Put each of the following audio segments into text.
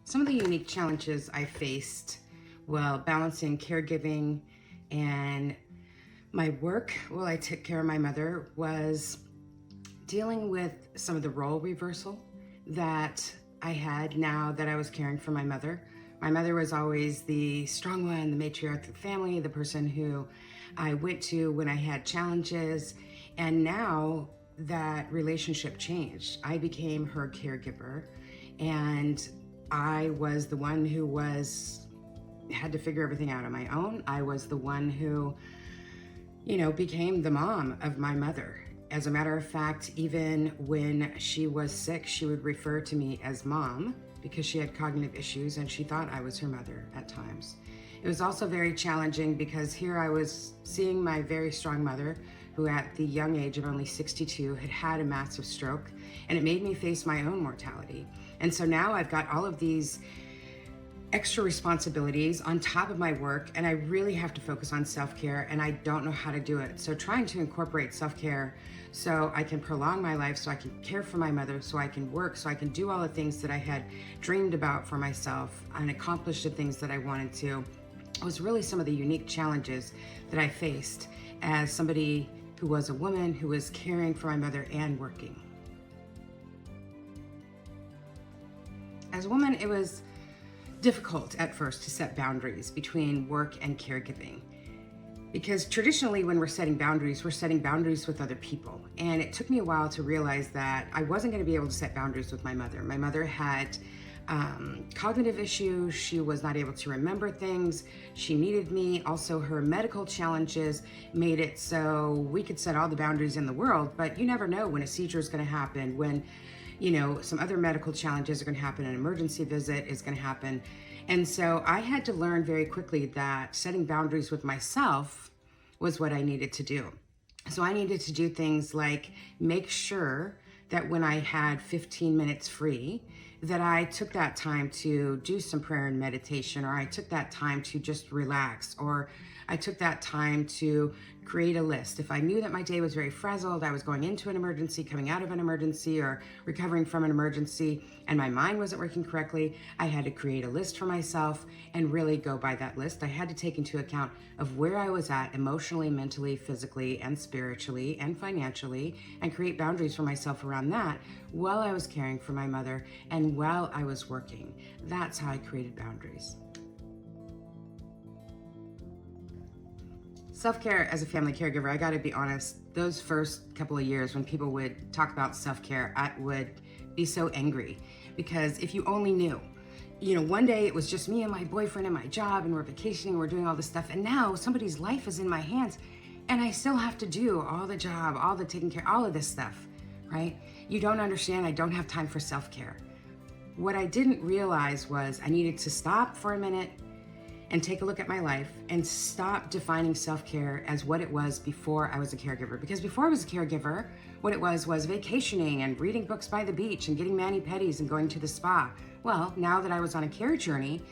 Some of the unique challenges I faced while balancing caregiving and my work while I took care of my mother was dealing with some of the role reversal that I had now that I was caring for my mother. My mother was always the strong one, the matriarch of the family, the person who I went to when I had challenges. And now that relationship changed. I became her caregiver, and I was the one who had to figure everything out on my own. I was the one who, became the mom of my mother. As a matter of fact, even when she was sick, she would refer to me as mom because she had cognitive issues and she thought I was her mother at times. It was also very challenging because here I was seeing my very strong mother, who at the young age of only 62 had had a massive stroke, and it made me face my own mortality. And so now I've got all of these extra responsibilities on top of my work, and I really have to focus on self-care, and I don't know how to do it. So trying to incorporate self-care so I can prolong my life, so I can care for my mother, so I can work, so I can do all the things that I had dreamed about for myself and accomplish the things that I wanted to, was really some of the unique challenges that I faced as somebody who was a woman who was caring for my mother and working. As a woman, it was difficult at first to set boundaries between work and caregiving, because traditionally when we're setting boundaries with other people. And it took me a while to realize that I wasn't going to be able to set boundaries with my mother. My mother had cognitive issues. She was not able to remember things. She needed me. Also, her medical challenges made it so we could set all the boundaries in the world, but you never know when a seizure is going to happen, when some other medical challenges are going to happen, an emergency visit is going to happen. And so I had to learn very quickly that setting boundaries with myself was what I needed to do. So I needed to do things like make sure that when I had 15 minutes free, that I took that time to do some prayer and meditation, or I took that time to just relax, or I took that time to create a list. If I knew that my day was very frazzled, I was going into an emergency, coming out of an emergency, or recovering from an emergency, and my mind wasn't working correctly, I had to create a list for myself and really go by that list. I had to take into account of where I was at emotionally, mentally, physically, and spiritually, and financially, and create boundaries for myself around that while I was caring for my mother and while I was working. That's how I created boundaries. Self-care as a family caregiver, I gotta be honest, those first couple of years when people would talk about self-care, I would be so angry, because if you only knew, one day it was just me and my boyfriend and my job, and we're vacationing, we're doing all this stuff, and now somebody's life is in my hands, and I still have to do all the job, all the taking care, all of this stuff, right? You don't understand, I don't have time for self-care. What I didn't realize was I needed to stop for a minute and take a look at my life and stop defining self-care as what it was before I was a caregiver. Because before I was a caregiver, what it was vacationing and reading books by the beach and getting mani-pedis and going to the spa. Well, now that I was on a care journey,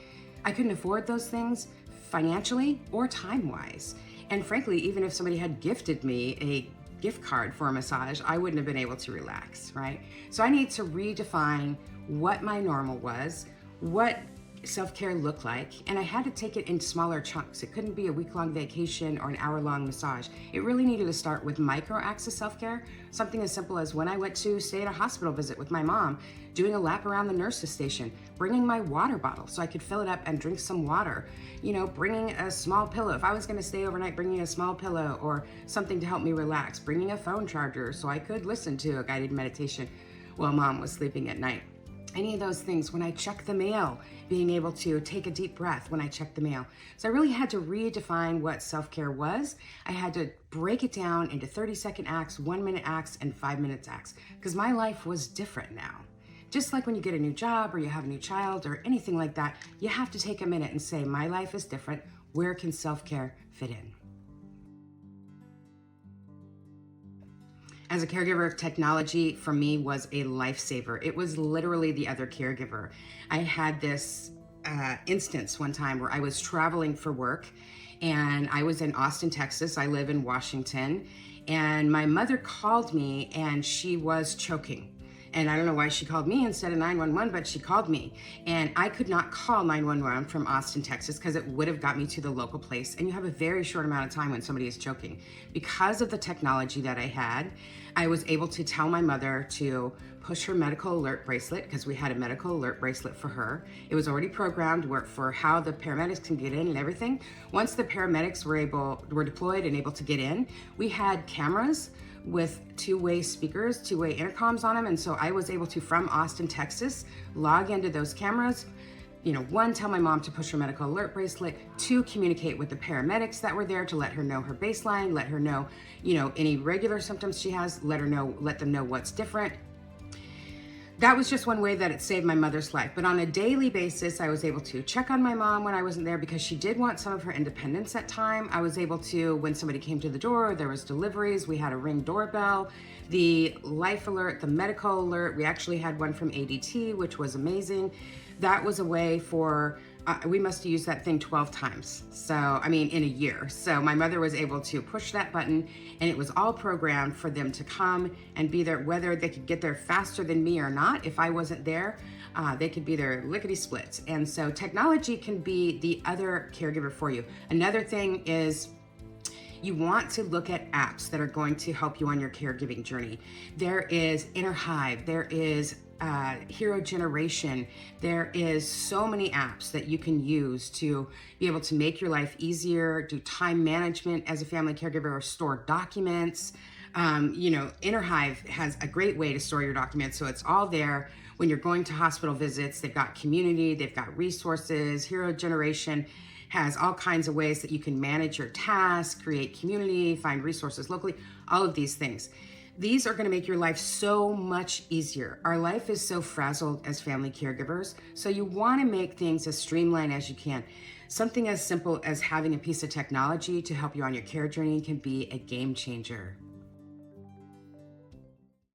I couldn't afford those things financially or time-wise. And frankly, even if somebody had gifted me a gift card for a massage, I wouldn't have been able to relax, right? So I need to redefine what my normal was, what self-care looked like, and I had to take it in smaller chunks. It couldn't be a week-long vacation or an hour-long massage. It really needed to start with micro acts of self-care, something as simple as when I went to stay at a hospital visit with my mom, doing a lap around the nurse's station, bringing my water bottle so I could fill it up and drink some water, bringing a small pillow. If I was going to stay overnight, bringing a small pillow or something to help me relax, bringing a phone charger so I could listen to a guided meditation while mom was sleeping at night. Any of those things. When I check the mail, being able to take a deep breath when I check the mail. So I really had to redefine what self-care was. I had to break it down into 30-second acts, 1-minute acts, and 5-minute acts, because my life was different now. Just like when you get a new job or you have a new child or anything like that, you have to take a minute and say, my life is different. Where can self-care fit in? As a caregiver, technology for me was a lifesaver. It was literally the other caregiver. I had this instance one time where I was traveling for work, and I was in Austin, Texas. I live in Washington, and my mother called me and she was choking. And I don't know why she called me instead of 911, but she called me. And I could not call 911 from Austin, Texas, because it would have got me to the local place. And you have a very short amount of time when somebody is choking. Because of the technology that I had, I was able to tell my mother to push her medical alert bracelet, because we had a medical alert bracelet for her. It was already programmed for how the paramedics can get in and everything. Once the paramedics were deployed and able to get in, we had cameras with two-way speakers, two-way intercoms on them. And so I was able to, from Austin, Texas, log into those cameras, one, tell my mom to push her medical alert bracelet, two, communicate with the paramedics that were there to let her know her baseline, let her know, any regular symptoms she has, let them know what's different. That was just one way that it saved my mother's life. But on a daily basis, I was able to check on my mom when I wasn't there, because she did want some of her independence at time. I was able to, when somebody came to the door, there was deliveries, we had a Ring doorbell, the life alert, the medical alert. We actually had one from ADT, which was amazing. That was a way for, we must have used that thing 12 times. So, in a year. So my mother was able to push that button, and it was all programmed for them to come and be there, whether they could get there faster than me or not. If I wasn't there, they could be there lickety splits. And so technology can be the other caregiver for you. Another thing is, you want to look at apps that are going to help you on your caregiving journey. There is Inner Hive, there is Hero Generation. There is so many apps that you can use to be able to make your life easier, do time management as a family caregiver, or store documents. Inner Hive has a great way to store your documents, so it's all there when you're going to hospital visits. They've got community, they've got resources. Hero Generation has all kinds of ways that you can manage your tasks, create community, find resources locally, all of these things. These are going to make your life so much easier. Our life is so frazzled as family caregivers, so you want to make things as streamlined as you can. Something as simple as having a piece of technology to help you on your care journey can be a game changer.